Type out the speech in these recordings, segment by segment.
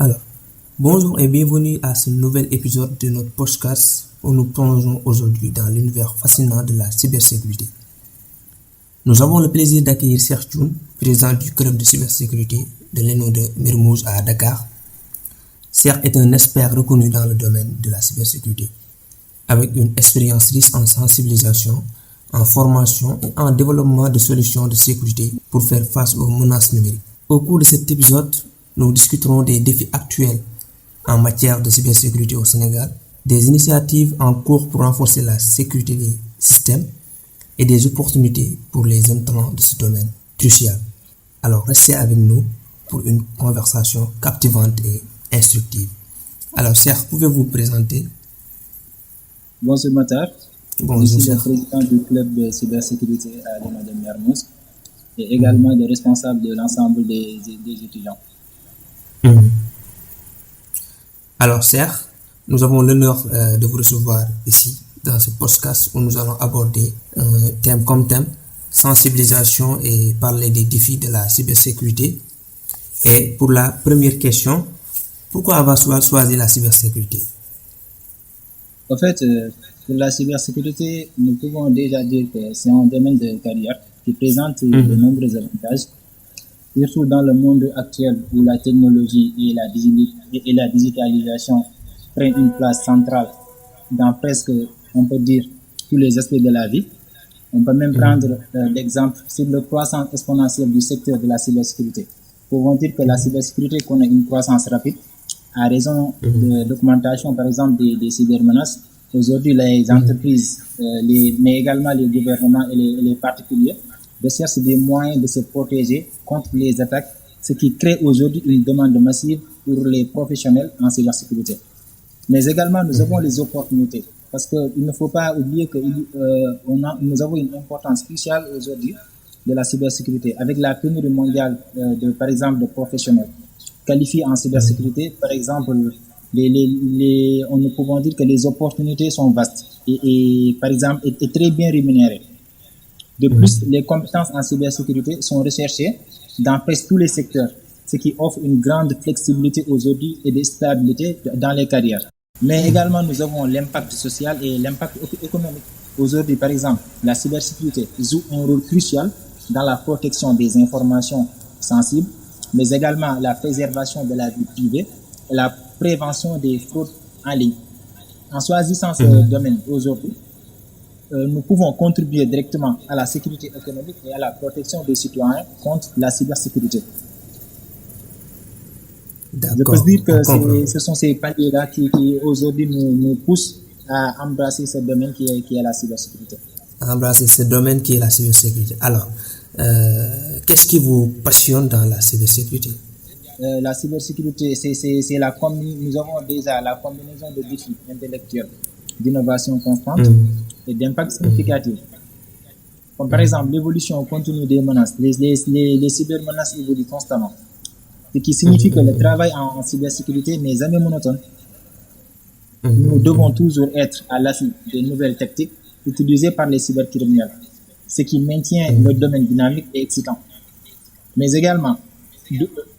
Alors, bonjour et bienvenue à ce nouvel épisode de notre podcast où nous plongeons aujourd'hui dans l'univers fascinant de la cybersécurité. Nous avons le plaisir d'accueillir Cheikh Thioune, président du club de cybersécurité de l'ENO de Mermoz à Dakar. Cheikh est un expert reconnu dans le domaine de la cybersécurité, avec une expérience riche en sensibilisation, en formation et en développement de solutions de sécurité pour faire face aux menaces numériques. Au cours de cet épisode, nous discuterons des défis actuels en matière de cybersécurité au Sénégal, des initiatives en cours pour renforcer la sécurité des systèmes et des opportunités pour les entrants de ce domaine crucial. Alors restez avec nous pour une conversation captivante et instructive. Alors Cheikh, pouvez-vous vous présenter? Bonjour Matar, je Bonjour suis le Cheikh. président du club de cybersécurité à l'ENO de Mermoz et également le responsable de l'ensemble des étudiants. Alors Cheikh, nous avons l'honneur de vous recevoir ici dans ce podcast où nous allons aborder un thème comme thème, sensibilisation et parler des défis de la cybersécurité. Et pour la première question, pourquoi avoir choisi la cybersécurité? En fait, pour la cybersécurité, nous pouvons déjà dire que c'est un domaine de carrière qui présente de nombreux avantages, surtout dans le monde actuel où la technologie et la digitalisation prennent une place centrale dans presque, on peut dire, tous les aspects de la vie. On peut même prendre l'exemple sur le croissance exponentielle du secteur de la cybersécurité. Pouvons dire que la cybersécurité connaît une croissance rapide à raison de l'augmentation, par exemple, des cybermenaces. Aujourd'hui, les entreprises, mais également les gouvernements et les particuliers recherchent des moyens de se protéger contre les attaques, ce qui crée aujourd'hui une demande massive pour les professionnels en cybersécurité. Mais également, nous avons les opportunités, parce qu'il ne faut pas oublier que nous avons une importance cruciale aujourd'hui de la cybersécurité, avec la pénurie mondiale par exemple, de professionnels qualifiés en cybersécurité. Par exemple, nous pouvons dire que les opportunités sont vastes et par exemple, et très bien rémunérées. De plus, les compétences en cybersécurité sont recherchées dans presque tous les secteurs, ce qui offre une grande flexibilité aujourd'hui et de stabilité dans les carrières. Mais également, nous avons l'impact social et l'impact économique. Aujourd'hui, par exemple, la cybersécurité joue un rôle crucial dans la protection des informations sensibles, mais également la préservation de la vie privée et la prévention des fraudes en ligne. En choisissant ce domaine aujourd'hui, nous pouvons contribuer directement à la sécurité économique et à la protection des citoyens contre la cybersécurité. Je peux dire que ce sont ces paliers-là qui aujourd'hui nous poussent à embrasser ce domaine qui est la cybersécurité. Embrasser ce domaine qui est la cybersécurité. Alors, qu'est-ce qui vous passionne dans la cybersécurité? La cybersécurité, nous avons déjà la combinaison de défis intellectuels, d'innovation constante et d'impact significatif. Comme par exemple l'évolution continue des menaces. Les cybermenaces évoluent constamment. Ce qui signifie que le travail en cybersécurité n'est jamais monotone. Nous devons toujours être à l'affût des nouvelles tactiques utilisées par les cybercriminels, ce qui maintient le domaine dynamique et excitant. Mais également,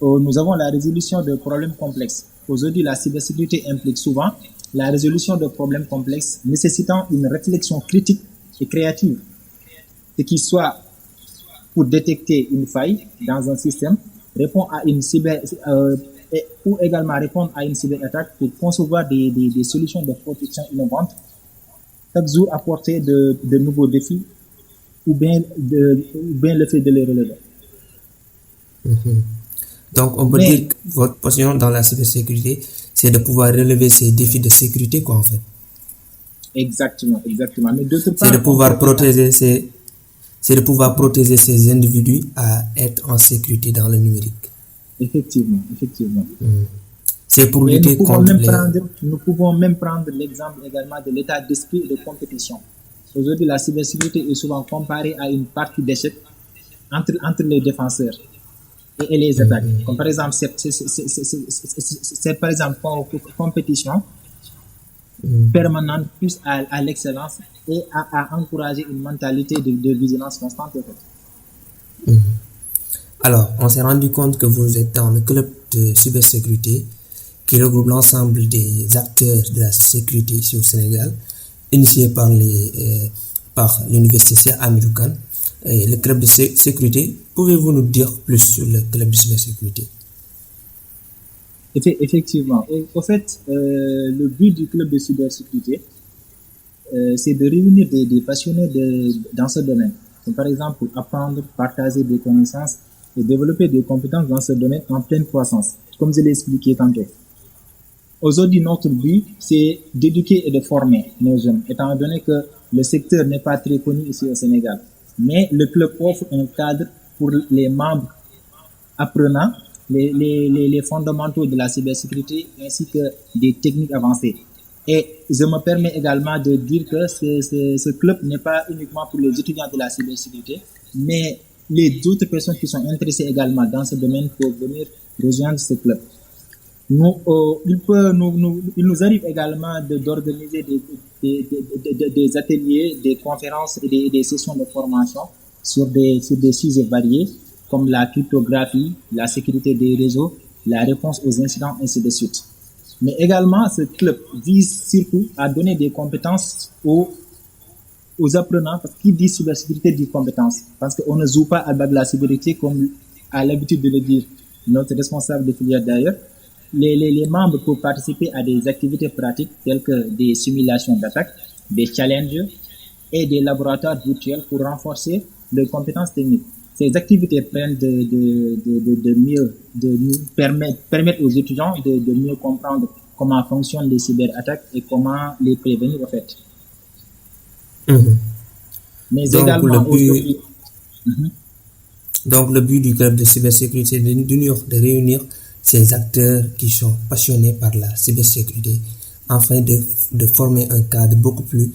nous avons la résolution de problèmes complexes. Aujourd'hui, la cybersécurité implique souvent la résolution de problèmes complexes nécessitant une réflexion critique et créative, ce qui soit pour détecter une faille dans un système, répond à une ou également répondre à une cyberattaque pour concevoir des solutions de protection innovantes, chaque jour apporter de nouveaux défis ou bien le fait de les relever. Donc, on peut dire que votre passion dans la cybersécurité, c'est de pouvoir relever ces défis de sécurité, quoi, en fait. Exactement. Mais d'autre part, c'est de pouvoir protéger ces individus à être en sécurité dans le numérique. Effectivement. C'est pour lutter contre Nous pouvons même prendre l'exemple également de l'état d'esprit de compétition. Aujourd'hui, la cybersécurité est souvent comparée à une partie d'échec entre les défenseurs et les attaques. Comme par exemple, c'est par exemple compétition permanente plus à l'excellence et à encourager une mentalité de vigilance constante. Alors, on s'est rendu compte que vous êtes dans le club de cybersécurité qui regroupe l'ensemble des acteurs de la sécurité ici au Sénégal, initié par l'université Cheikh Hamidou Kane et le club de sécurité. Pouvez-vous nous dire plus sur le club de cybersécurité? Effectivement. Au fait, le but du club de cybersécurité, c'est de réunir des passionnés dans ce domaine. Donc, par exemple, apprendre, partager des connaissances et développer des compétences dans ce domaine en pleine croissance, comme je l'ai expliqué tantôt. Aujourd'hui, notre but, c'est d'éduquer et de former nos jeunes, étant donné que le secteur n'est pas très connu ici au Sénégal. Mais le club offre un cadre pour les membres apprenants, les fondamentaux de la cybersécurité ainsi que des techniques avancées. Et je me permets également de dire que ce club n'est pas uniquement pour les étudiants de la cybersécurité, mais les autres personnes qui sont intéressées également dans ce domaine peuvent venir rejoindre ce club. Il nous arrive également d'organiser des ateliers, des conférences et des sessions de formation sur des sujets variés comme la cryptographie, la sécurité des réseaux, la réponse aux incidents, ainsi de suite. Mais également, ce club vise surtout à donner des compétences aux apprenants, parce qu'il dit cybersécurité dit compétences. Parce qu'on ne joue pas à de la cybersécurité comme a l'habitude de le dire notre responsable de filière d'ailleurs. Les membres peuvent participer à des activités pratiques telles que des simulations d'attaque, des challenges et des laboratoires virtuels pour renforcer leurs compétences techniques. Ces activités permettent aux étudiants de mieux comprendre comment fonctionnent les cyberattaques et comment les prévenir en fait. Mais Donc, également aujourd'hui. Donc le but du club de cybersécurité est de réunir ces acteurs qui sont passionnés par la cybersécurité afin de former un cadre beaucoup plus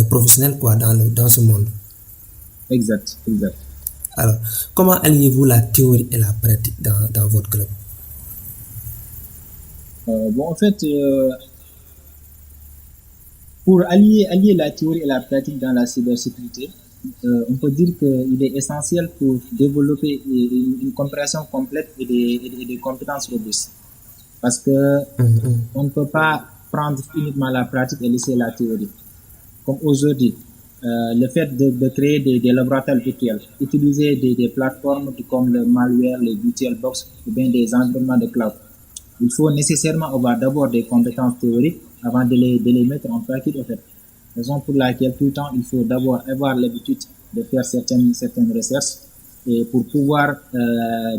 professionnel dans ce monde. Exact. Alors, comment alliez-vous la théorie et la pratique dans votre club? En fait, pour allier la théorie et la pratique dans la cybersécurité, on peut dire qu'il est essentiel pour développer une compréhension complète et des compétences robustes. Parce que on ne peut pas prendre uniquement la pratique et laisser la théorie. Comme aujourd'hui, le fait de créer des laboratoires virtuels, utiliser des plateformes comme le malware, les VirtualBox ou bien des environnements de cloud. Il faut nécessairement avoir d'abord des compétences théoriques avant de les mettre en pratique en fait. Raison pour laquelle tout le temps il faut d'abord avoir l'habitude de faire certaines recherches et pour pouvoir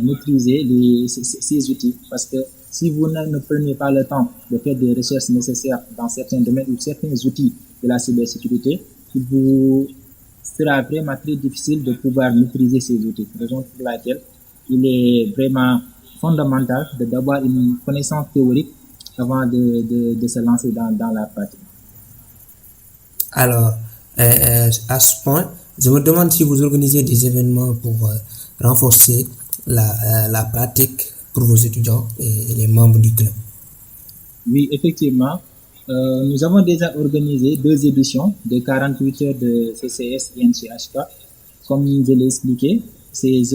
maîtriser ces outils. Parce que si vous ne prenez pas le temps de faire des recherches nécessaires dans certains domaines ou certains outils de la cybersécurité, il vous sera vraiment très difficile de pouvoir maîtriser ces outils. Raison pour laquelle il est vraiment fondamental d'avoir une connaissance théorique avant de se lancer dans la pratique. Alors, à ce point, je me demande si vous organisez des événements pour renforcer la pratique pour vos étudiants et les membres du club. Oui, effectivement. Nous avons déjà organisé 2 éditions de 48 heures de CCS INCHK. Comme je l'ai expliqué, ces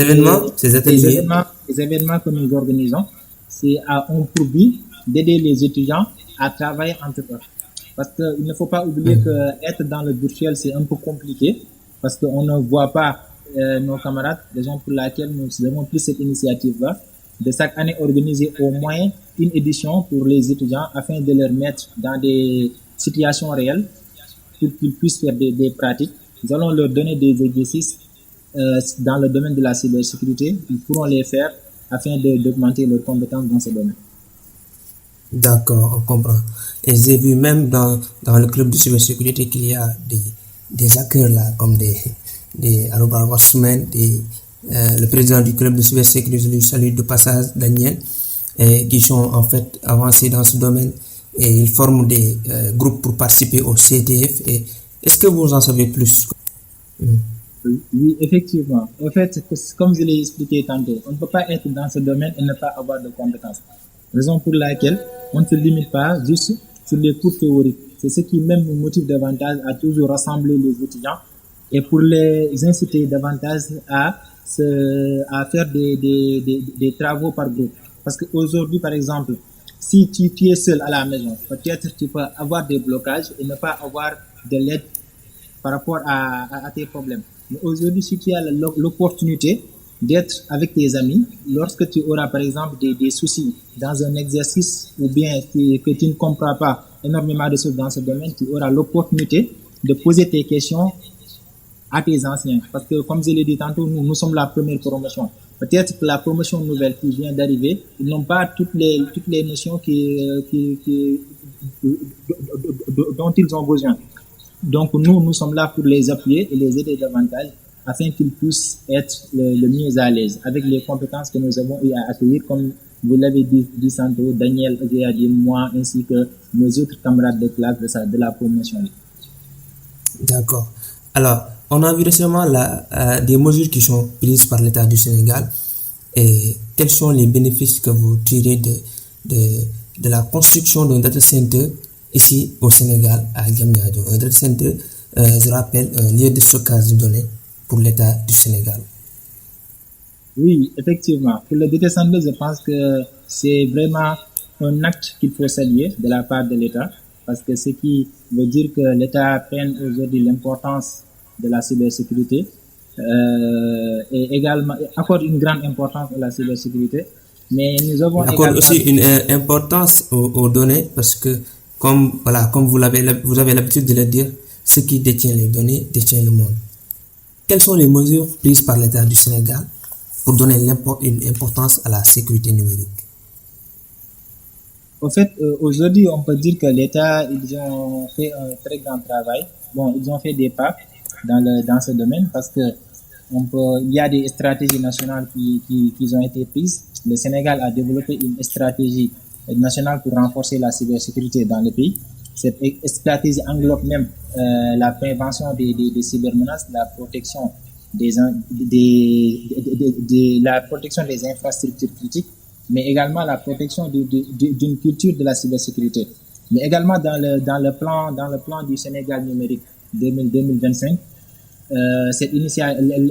événements, les événements que nous organisons, ont pour but d'aider les étudiants à travailler entre eux. Parce qu'il ne faut pas oublier qu'être dans le virtuel, c'est un peu compliqué, parce qu'on ne voit pas nos camarades, raison pour laquelle nous avons pris cette initiative-là, de chaque année organiser au moins une édition pour les étudiants afin de leur mettre dans des situations réelles pour qu'ils puissent faire des pratiques. Nous allons leur donner des exercices dans le domaine de la cybersécurité. Ils pourront les faire afin d'augmenter leurs compétences dans ce domaine. D'accord, on comprend. Et j'ai vu même dans le club de cybersécurité qu'il y a des hackers là, comme des Watchmen, le président du club de cybersécurité, je lui salue de passage, Daniel, qui sont en fait avancés dans ce domaine et ils forment des groupes pour participer au CTF. Et est-ce que vous en savez plus? Oui, effectivement. En fait, comme je l'ai expliqué tantôt, on ne peut pas être dans ce domaine et ne pas avoir de compétences. Raison pour laquelle on ne se limite pas juste sur les cours théoriques. C'est ce qui même nous motive davantage à toujours rassembler les étudiants et pour les inciter davantage à à faire des travaux par groupe. Parce qu'aujourd'hui, par exemple, si tu es seul à la maison, peut-être tu peux avoir des blocages et ne pas avoir de l'aide par rapport à tes problèmes. Mais aujourd'hui, si tu as l'opportunité d'être avec tes amis, lorsque tu auras par exemple des soucis dans un exercice ou bien que tu ne comprends pas énormément de choses dans ce domaine, tu auras l'opportunité de poser tes questions à tes anciens. Parce que comme je l'ai dit tantôt, nous sommes la première promotion. Peut-être que la promotion nouvelle qui vient d'arriver, ils n'ont pas toutes les notions dont ils ont besoin. Donc nous sommes là pour les appuyer et les aider davantage afin qu'ils puissent être le mieux à l'aise avec les compétences que nous avons eu à accueillir, comme vous l'avez dit tantôt, Daniel, moi, ainsi que nos autres camarades de classe de la promotion. D'accord. Alors, on a vu récemment des mesures qui sont prises par l'État du Sénégal. Et quels sont les bénéfices que vous tirez de la construction d'un data center ici au Sénégal, à Diamniadio? Un data center, je rappelle, un lieu de stockage de données pour l'État du Sénégal. Oui, effectivement. Pour le data center, je pense que c'est vraiment un acte qu'il faut saluer de la part de l'État, parce que ce qui veut dire que l'État prenne aujourd'hui l'importance de la cybersécurité et également accorde une grande importance à la cybersécurité. Mais nous avons accorde aussi une importance aux données, parce que comme vous avez l'habitude de le dire, ce qui détient les données détient le monde. Quelles sont les mesures prises par l'État du Sénégal pour donner une importance à la sécurité numérique? En fait, aujourd'hui, on peut dire que l'État, ils ont fait un très grand travail. Bon, ils ont fait des pas dans ce domaine parce que il y a des stratégies nationales qui ont été prises. Le Sénégal a développé une stratégie nationale pour renforcer la cybersécurité dans le pays. Cette stratégie englobe même la prévention des cybermenaces, la protection la protection des infrastructures critiques, mais également la protection d'une culture de la cybersécurité. Mais également dans le plan du Sénégal numérique 2025,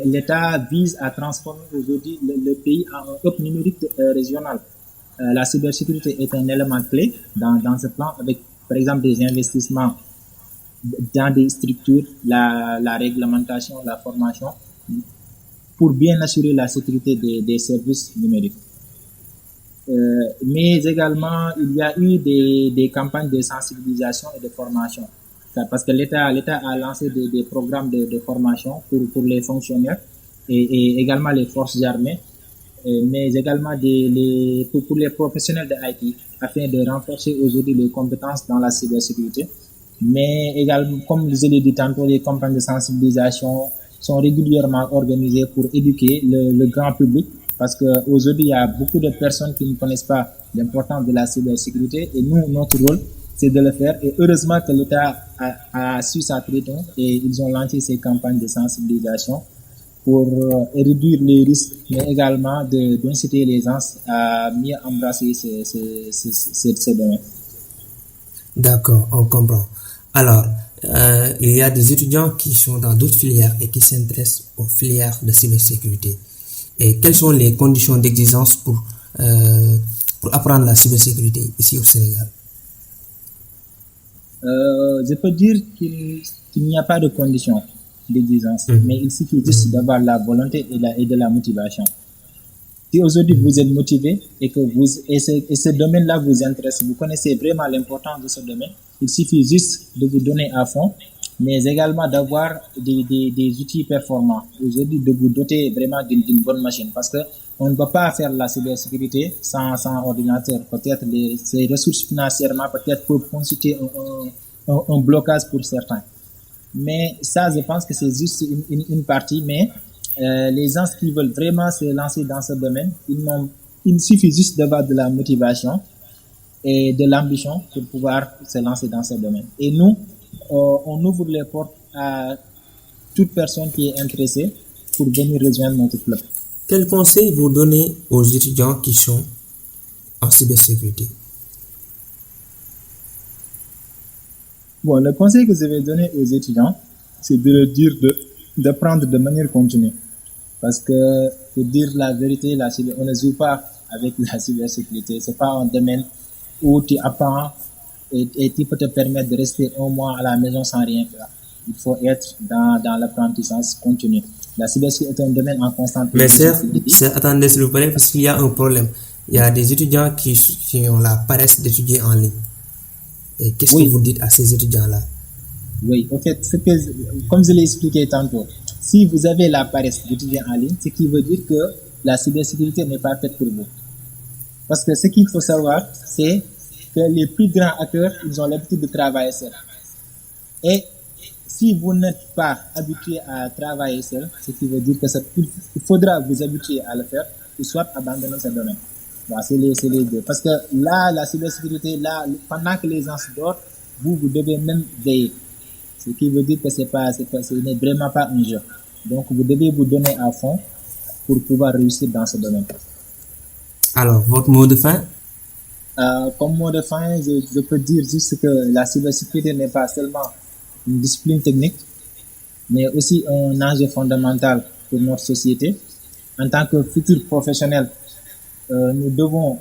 l'État vise à transformer aujourd'hui le pays en un hub numérique régional. La cybersécurité est un élément clé dans ce plan, avec par exemple des investissements dans des structures, la réglementation, la formation, pour bien assurer la sécurité des services numériques. Mais également, il y a eu des campagnes de sensibilisation et de formation. Parce que l'État a lancé des programmes de formation pour les fonctionnaires et également les forces armées, mais également pour les professionnels de IT, afin de renforcer aujourd'hui les compétences dans la cybersécurité. Mais également, comme je l'ai dit tantôt, les campagnes de sensibilisation sont régulièrement organisées pour éduquer le grand public, parce qu'aujourd'hui, il y a beaucoup de personnes qui ne connaissent pas l'importance de la cybersécurité, et nous, notre rôle, c'est de le faire. Et heureusement que l'État a su s'attribuer et ils ont lancé ces campagnes de sensibilisation pour réduire les risques, mais également d'inciter les gens à mieux embrasser ce domaine. D'accord, on comprend. Alors, il y a des étudiants qui sont dans d'autres filières et qui s'intéressent aux filières de cybersécurité. Et quelles sont les conditions d'exigence pour apprendre la cybersécurité ici au Sénégal? Je peux dire qu'il n'y a pas de conditions d'exigence, mais il suffit juste d'avoir la volonté et de la motivation. Si aujourd'hui vous êtes motivé et que ce domaine-là vous intéresse, vous connaissez vraiment l'importance de ce domaine, il suffit juste de vous donner à fond, mais également d'avoir des outils performants. Aujourd'hui, de vous doter vraiment d'une bonne machine, parce que on ne peut pas faire la cybersécurité sans ordinateur. Peut-être ces ressources financièrement peut-être peuvent constituer un blocage pour certains. Mais ça, je pense que c'est juste une partie, mais les gens qui veulent vraiment se lancer dans ce domaine, il suffit juste d'avoir de la motivation et de l'ambition pour pouvoir se lancer dans ce domaine. Et nous, on ouvre les portes à toute personne qui est intéressée pour venir rejoindre notre club. Quel conseil vous donnez aux étudiants qui sont en cybersécurité? Bon, le conseil que je vais donner aux étudiants, c'est de leur dire d'apprendre de manière continue. Parce que, pour dire la vérité, on ne joue pas avec la cybersécurité. C'est pas un domaine où tu apprends et tu peux te permettre de rester un mois à la maison sans rien faire. Il faut être dans l'apprentissage continu. La cybersécurité est un domaine en constante Mais attendez s'il vous plaît, parce qu'il y a un problème. Il y a des étudiants qui ont la paresse d'étudier en ligne. Et qu'est-ce que vous dites à ces étudiants-là? Oui, en fait, comme je l'ai expliqué tantôt, si vous avez la paresse d'étudier en ligne, ce qui veut dire que la cybersécurité n'est pas faite pour vous. Parce que ce qu'il faut savoir, c'est que les plus grands acteurs, ils ont l'habitude de travailler seuls. Et si vous n'êtes pas habitué à travailler seul, ce qui veut dire que il faudra vous habituer à le faire, ou soit abandonner ce domaine. Bon, c'est les deux. Parce que là, la cybersécurité, là, pendant que les gens dorment, vous devez même veiller. Ce qui veut dire que ce n'est vraiment pas un jeu. Donc, vous devez vous donner à fond pour pouvoir réussir dans ce domaine. Alors, votre mot de fin? Comme mot de fin, je peux dire juste que la cybersécurité n'est pas seulement une discipline technique, mais aussi un enjeu fondamental pour notre société. En tant que futurs professionnels, nous devons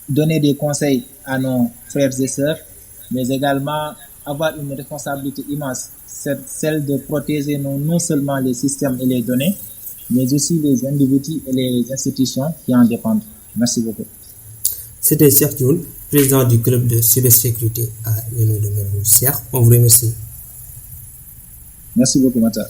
donner des conseils à nos frères et sœurs, mais également avoir une responsabilité immense, celle de protéger non seulement les systèmes et les données, mais aussi les individus et les institutions qui en dépendent. Merci beaucoup. C'était Cheikh Thioune, président du club de cybersécurité à l'Union de Mermoz. Cheikh, on vous remercie. Merci beaucoup, Mata.